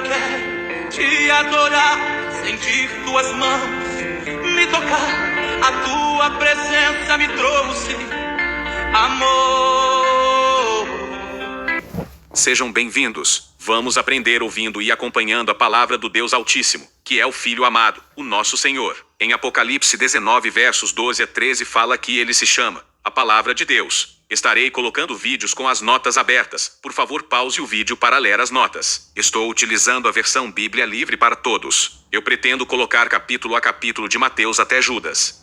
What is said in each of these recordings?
quero te adorar, sentir tuas mãos me tocar. A tua presença me trouxe amor. Sejam bem-vindos. Vamos aprender ouvindo e acompanhando a palavra do Deus Altíssimo, que é o Filho amado, o nosso Senhor. Em Apocalipse 19, versos 12 a 13 fala que ele se chama a Palavra de Deus. Estarei colocando vídeos com as notas abertas. Por favor, pause o vídeo para ler as notas. Estou utilizando a versão Bíblia Livre para Todos. Eu pretendo colocar capítulo a capítulo de Mateus até Judas.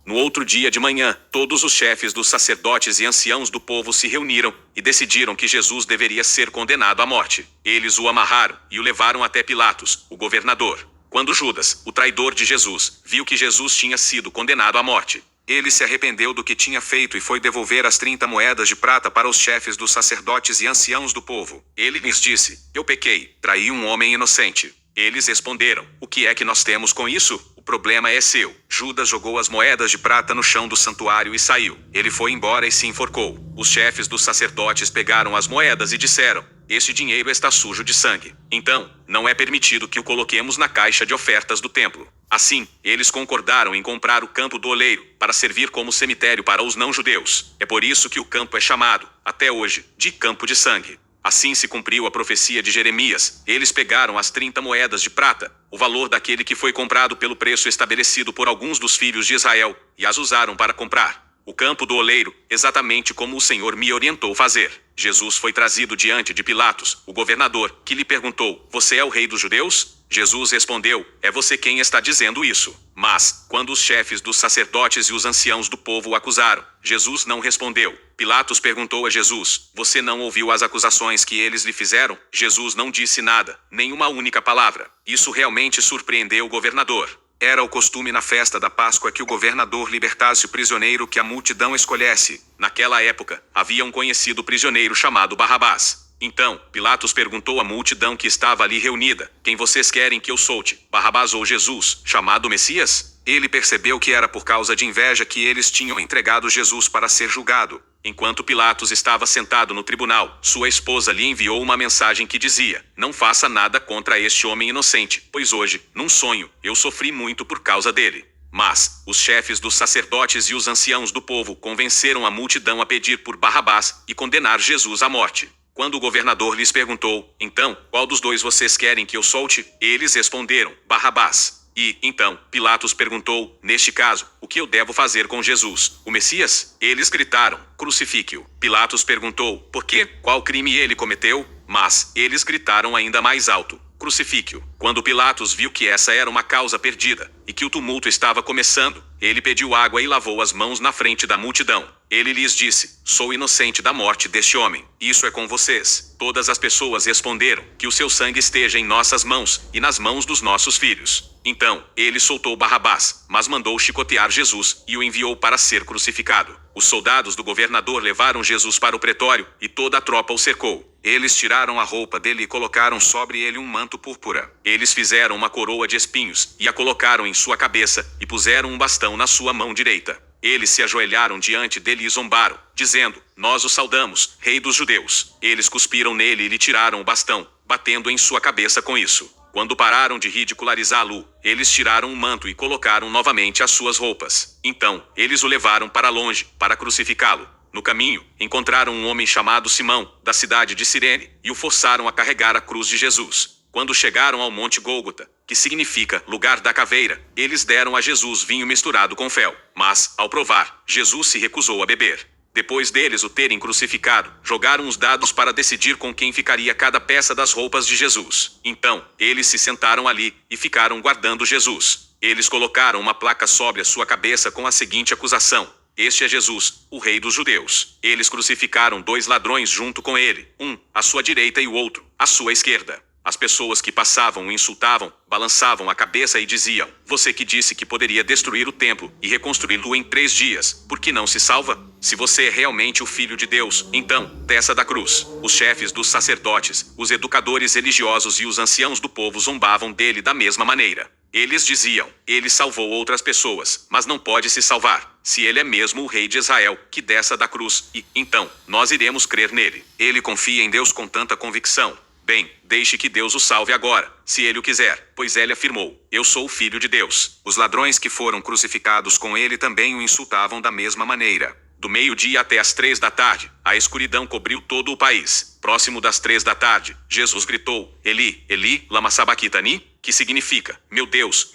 No outro dia de manhã, todos os chefes dos sacerdotes e anciãos do povo se reuniram e decidiram que Jesus deveria ser condenado à morte. Eles o amarraram e o levaram até Pilatos, o governador. Quando Judas, o traidor de Jesus, viu que Jesus tinha sido condenado à morte, ele se arrependeu do que tinha feito e foi devolver as 30 moedas de prata para os chefes dos sacerdotes e anciãos do povo. Ele lhes disse: "Eu pequei, traí um homem inocente." Eles responderam: "O que é que nós temos com isso? O problema é seu." Judas jogou as moedas de prata no chão do santuário e saiu. Ele foi embora e se enforcou. Os chefes dos sacerdotes pegaram as moedas e disseram: "Este dinheiro está sujo de sangue. Então, não é permitido que o coloquemos na caixa de ofertas do templo." Assim, eles concordaram em comprar o campo do oleiro, para servir como cemitério para os não-judeus. É por isso que o campo é chamado, até hoje, de Campo de Sangue. Assim se cumpriu a profecia de Jeremias. Eles pegaram as 30 moedas de prata, o valor daquele que foi comprado pelo preço estabelecido por alguns dos filhos de Israel, e as usaram para comprar o campo do oleiro, exatamente como o Senhor me orientou fazer. Jesus foi trazido diante de Pilatos, o governador, que lhe perguntou: "Você é o rei dos judeus?" Jesus respondeu: "É você quem está dizendo isso." Mas, quando os chefes dos sacerdotes e os anciãos do povo o acusaram, Jesus não respondeu. Pilatos perguntou a Jesus: "Você não ouviu as acusações que eles lhe fizeram?" Jesus não disse nada, nem uma única palavra. Isso realmente surpreendeu o governador. Era o costume na festa da Páscoa que o governador libertasse o prisioneiro que a multidão escolhesse. Naquela época, havia um conhecido prisioneiro chamado Barrabás. Então, Pilatos perguntou à multidão que estava ali reunida: "Quem vocês querem que eu solte, Barrabás ou Jesus, chamado Messias?" Ele percebeu que era por causa de inveja que eles tinham entregado Jesus para ser julgado. Enquanto Pilatos estava sentado no tribunal, sua esposa lhe enviou uma mensagem que dizia: "Não faça nada contra este homem inocente, pois hoje, num sonho, eu sofri muito por causa dele." Mas os chefes dos sacerdotes e os anciãos do povo convenceram a multidão a pedir por Barrabás e condenar Jesus à morte. Quando o governador lhes perguntou: "Então, qual dos dois vocês querem que eu solte?" Eles responderam: "Barrabás." E, então, Pilatos perguntou: "Neste caso, o que eu devo fazer com Jesus, o Messias?" Eles gritaram: "Crucifique-o." Pilatos perguntou: "Por quê? Qual crime ele cometeu?" Mas eles gritaram ainda mais alto: "Crucifique-o." Quando Pilatos viu que essa era uma causa perdida, e que o tumulto estava começando, ele pediu água e lavou as mãos na frente da multidão. Ele lhes disse: "Sou inocente da morte deste homem. Isso é com vocês." Todas as pessoas responderam: "Que o seu sangue esteja em nossas mãos, e nas mãos dos nossos filhos." Então, ele soltou Barrabás, mas mandou chicotear Jesus, e o enviou para ser crucificado. Os soldados do governador levaram Jesus para o pretório, e toda a tropa o cercou. Eles tiraram a roupa dele e colocaram sobre ele um manto púrpura. Eles fizeram uma coroa de espinhos, e a colocaram em sua cabeça, e puseram um bastão na sua mão direita. Eles se ajoelharam diante dele e zombaram, dizendo: "Nós o saudamos, rei dos judeus." Eles cuspiram nele e lhe tiraram o bastão, batendo em sua cabeça com isso. Quando pararam de ridicularizá-lo, eles tiraram o manto e colocaram novamente as suas roupas. Então, eles o levaram para longe, para crucificá-lo. No caminho, encontraram um homem chamado Simão, da cidade de Cirene, e o forçaram a carregar a cruz de Jesus. Quando chegaram ao Monte Gólgota, que significa lugar da caveira, eles deram a Jesus vinho misturado com fel. Mas, ao provar, Jesus se recusou a beber. Depois deles o terem crucificado, jogaram os dados para decidir com quem ficaria cada peça das roupas de Jesus. Então, eles se sentaram ali, e ficaram guardando Jesus. Eles colocaram uma placa sobre a sua cabeça com a seguinte acusação: "Este é Jesus, o rei dos judeus." Eles crucificaram 2 ladrões junto com ele, um à sua direita e o outro à sua esquerda. As pessoas que passavam o insultavam, balançavam a cabeça e diziam: "Você que disse que poderia destruir o templo e reconstruí-lo em 3 dias, por que não se salva? Se você é realmente o Filho de Deus, então, desça da cruz." Os chefes dos sacerdotes, os educadores religiosos e os anciãos do povo zombavam dele da mesma maneira. Eles diziam: "Ele salvou outras pessoas, mas não pode se salvar. Se ele é mesmo o rei de Israel, que desça da cruz, e, então, nós iremos crer nele." Ele confia em Deus com tanta convicção. Bem, deixe que Deus o salve agora, se ele o quiser, pois ele afirmou: eu sou o filho de Deus. Os ladrões que foram crucificados com ele também o insultavam da mesma maneira. Do meio-dia até as 3 da tarde, a escuridão cobriu todo o país. Próximo das 3 da tarde, Jesus gritou: Eli, Eli, lama sabachthani, que significa: meu Deus,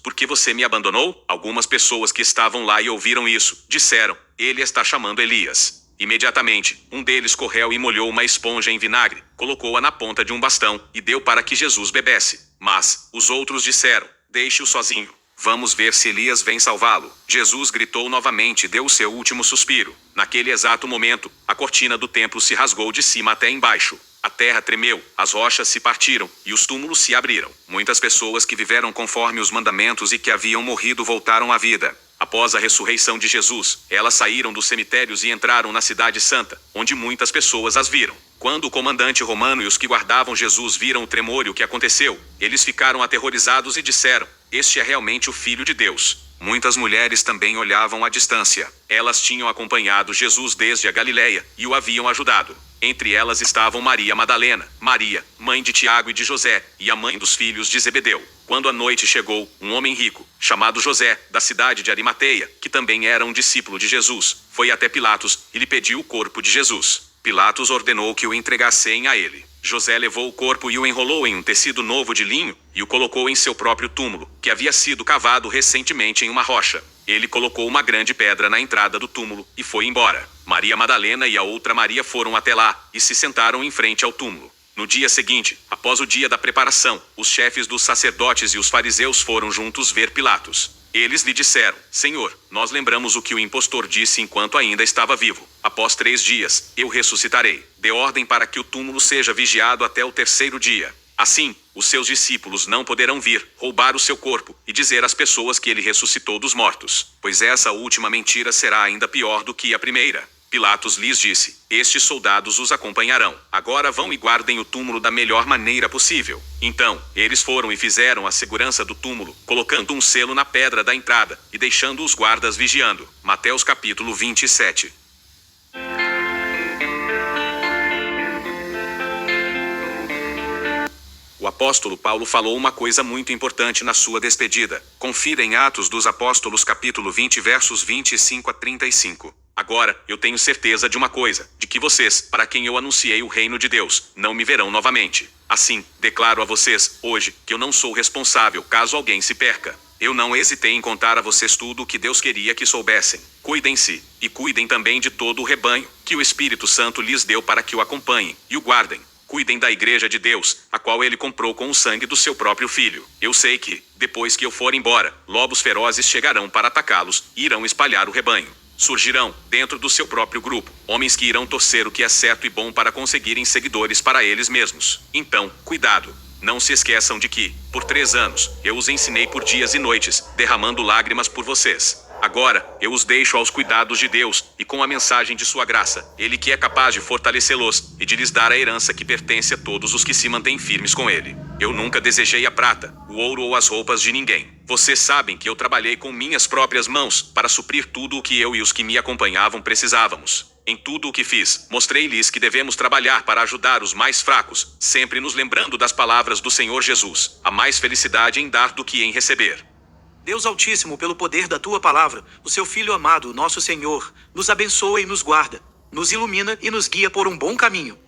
por que você me abandonou? Algumas pessoas que estavam lá e ouviram isso, disseram: ele está chamando Elias. Imediatamente, um deles correu e molhou uma esponja em vinagre, colocou-a na ponta de um bastão e deu para que Jesus bebesse. Mas os outros disseram: deixe-o sozinho. Vamos ver se Elias vem salvá-lo. Jesus gritou novamente e deu o seu último suspiro. Naquele exato momento, a cortina do templo se rasgou de cima até embaixo. A terra tremeu, as rochas se partiram e os túmulos se abriram. Muitas pessoas que viveram conforme os mandamentos e que haviam morrido voltaram à vida. Após a ressurreição de Jesus, elas saíram dos cemitérios e entraram na cidade santa, onde muitas pessoas as viram. Quando o comandante romano e os que guardavam Jesus viram o tremor e o que aconteceu, eles ficaram aterrorizados e disseram: este é realmente o Filho de Deus. Muitas mulheres também olhavam à distância. Elas tinham acompanhado Jesus desde a Galileia e o haviam ajudado. Entre elas estavam Maria Madalena, Maria, mãe de Tiago e de José, e a mãe dos filhos de Zebedeu. Quando a noite chegou, um homem rico, chamado José, da cidade de Arimateia, que também era um discípulo de Jesus, foi até Pilatos e lhe pediu o corpo de Jesus. Pilatos ordenou que o entregassem a ele. José levou o corpo e o enrolou em um tecido novo de linho e o colocou em seu próprio túmulo, que havia sido cavado recentemente em uma rocha. Ele colocou uma grande pedra na entrada do túmulo e foi embora. Maria Madalena e a outra Maria foram até lá e se sentaram em frente ao túmulo. No dia seguinte, após o dia da preparação, os chefes dos sacerdotes e os fariseus foram juntos ver Pilatos. Eles lhe disseram: Senhor, nós lembramos o que o impostor disse enquanto ainda estava vivo. Após 3 dias, eu ressuscitarei. Dê ordem para que o túmulo seja vigiado até o 3º dia. Assim, os seus discípulos não poderão vir, roubar o seu corpo e dizer às pessoas que ele ressuscitou dos mortos, pois essa última mentira será ainda pior do que a primeira. Pilatos lhes disse: estes soldados os acompanharão. Agora vão e guardem o túmulo da melhor maneira possível. Então, eles foram e fizeram a segurança do túmulo, colocando um selo na pedra da entrada e deixando os guardas vigiando. Mateus capítulo 27. O apóstolo Paulo falou uma coisa muito importante na sua despedida. Confira em Atos dos Apóstolos capítulo 20 versos 25 a 35. Agora, eu tenho certeza de uma coisa, de que vocês, para quem eu anunciei o reino de Deus, não me verão novamente. Assim, declaro a vocês, hoje, que eu não sou responsável caso alguém se perca. Eu não hesitei em contar a vocês tudo o que Deus queria que soubessem. Cuidem-se, e cuidem também de todo o rebanho, que o Espírito Santo lhes deu para que o acompanhem, e o guardem. Cuidem da igreja de Deus, a qual ele comprou com o sangue do seu próprio filho. Eu sei que, depois que eu for embora, lobos ferozes chegarão para atacá-los e irão espalhar o rebanho. Surgirão, dentro do seu próprio grupo, homens que irão torcer o que é certo e bom para conseguirem seguidores para eles mesmos. Então, cuidado. Não se esqueçam de que, por 3 anos, eu os ensinei por dias e noites, derramando lágrimas por vocês. Agora, eu os deixo aos cuidados de Deus, e com a mensagem de sua graça, Ele que é capaz de fortalecê-los, e de lhes dar a herança que pertence a todos os que se mantêm firmes com Ele. Eu nunca desejei a prata, o ouro ou as roupas de ninguém. Vocês sabem que eu trabalhei com minhas próprias mãos, para suprir tudo o que eu e os que me acompanhavam precisávamos. Em tudo o que fiz, mostrei-lhes que devemos trabalhar para ajudar os mais fracos, sempre nos lembrando das palavras do Senhor Jesus. Há mais felicidade em dar do que em receber. Deus Altíssimo, pelo poder da Tua palavra, o Seu Filho amado, nosso Senhor, nos abençoa e nos guarda, nos ilumina e nos guia por um bom caminho.